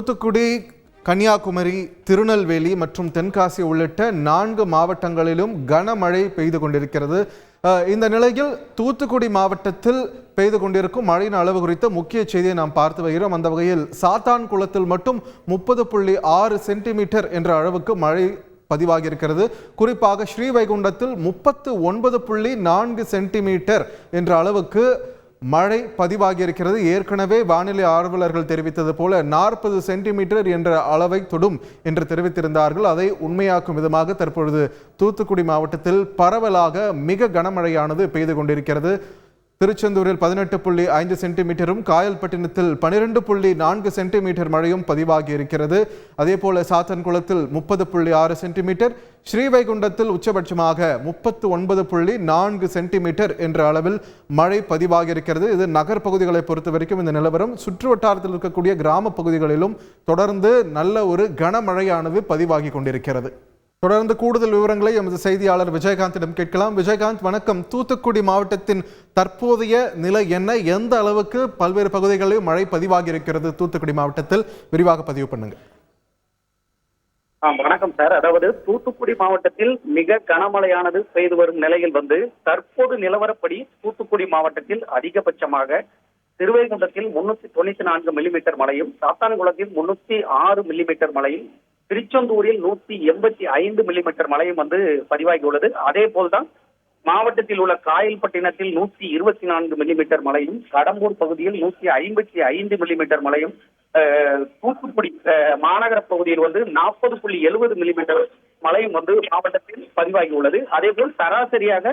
தூத்துக்குடி, கன்னியாகுமரி, திருநெல்வேலி மற்றும் தென்காசி உள்ளிட்ட 4 மாவட்டங்களிலும் கனமழை பெய்து கொண்டிருக்கிறது. இந்த நிலையில் தூத்துக்குடி மாவட்டத்தில் பெய்து கொண்டிருக்கும் மழையின் அளவு குறித்த முக்கிய செய்தியை நாம் பார்த்து வருகிறோம். அந்த வகையில் சாத்தான்குளத்தில் மட்டும் 30.6 சென்டிமீட்டர் என்ற அளவுக்கு மழை பதிவாகியிருக்கிறது. குறிப்பாக ஸ்ரீவைகுண்டத்தில் 39.4 சென்டிமீட்டர் என்ற அளவுக்கு மழை பதிவாகியிருக்கிறது. ஏற்கனவே வானிலை ஆர்வலர்கள் தெரிவித்தது போல 40 சென்டிமீட்டர் என்ற அளவை தொடும் என்று தெரிவித்திருந்தார்கள். அதை உண்மையாக்கும் விதமாக தற்பொழுது தூத்துக்குடி மாவட்டத்தில் பரவலாக மிக கனமழையானது பெய்து கொண்டிருக்கிறது. திருச்செந்தூரில் 18.5 சென்டிமீட்டரும், காயல்பட்டினத்தில் 12.4 சென்டிமீட்டர் மழையும் பதிவாகி இருக்கிறது. அதே போல சாத்தன்குளத்தில் 30.6 சென்டிமீட்டர், ஸ்ரீவைகுண்டத்தில் உச்சபட்சமாக 39.4 சென்டிமீட்டர் என்ற அளவில் மழை பதிவாகி இருக்கிறது. இது நகர் பகுதிகளை பொறுத்த வரைக்கும் இந்த நிலவரம். சுற்று வட்டாரத்தில் இருக்கக்கூடிய கிராம பகுதிகளிலும் தொடர்ந்து நல்ல ஒரு கனமழையானது பதிவாகி கொண்டிருக்கிறது. தொடர்ந்து கூடுதல் விவரங்களை எமது செய்தியாளர் விஜயகாந்திடம் கேட்கலாம். விஜயகாந்த், வணக்கம். தூத்துக்குடி மாவட்டத்தின் தற்போதைய நிலை என்ன? எந்த அளவுக்கு பல்வேறு பகுதிகளில் மழை பதிவாகி இருக்கிறது தூத்துக்குடி மாவட்டத்தில்? விரிவாக பதிவு பண்ணுங்க. வணக்கம் சார். அதாவது தூத்துக்குடி மாவட்டத்தில் மிக கனமழையானது பெய்து வரும் நிலையில் தற்போது நிலவரப்படி தூத்துக்குடி மாவட்டத்தில் அதிகபட்சமாக திருவைகுண்டத்தில் 394 மில்லிமீட்டர் மழையும், சாத்தான்குளத்தில் 306 மில்லிமீட்டர் மழையும், திருச்செந்தூரில் 185 மில்லிமீட்டர் மழையும் பதிவாகியுள்ளது. அதே போல்தான் மாவட்டத்தில் உள்ள காயல்பட்டினத்தில் 124 மில்லிமீட்டர் மழையும், கடம்பூர் பகுதியில் 155 மில்லிமீட்டர் மழையும், தூத்துக்குடி மாநகர பகுதியில் 40.70 மில்லிமீட்டர் மழையும் மாவட்டத்தில் பதிவாகியுள்ளது. அதே போல் சராசரியாக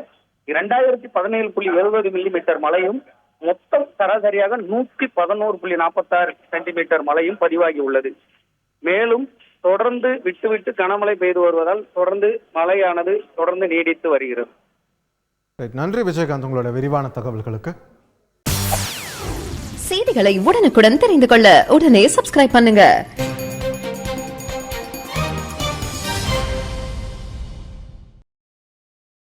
2017.70 மில்லிமீட்டர் மழையும், மொத்தம் சராசரியாக 111.46 சென்டிமீட்டர் மழையும் பதிவாகியுள்ளது. மேலும் தொடர்ந்து விட்டு கனமழை பெய்து வருவதால் தொடர்ந்து மழையானது தொடர்ந்து நீடித்து வருகிறது. நன்றி விஜயகாந்த், உங்களோட விரிவான தகவல்களுக்கு. செய்திகளை உடனுக்குடன் தெரிந்து கொள்ள உடனே சப்ஸ்கிரைப் பண்ணுங்க.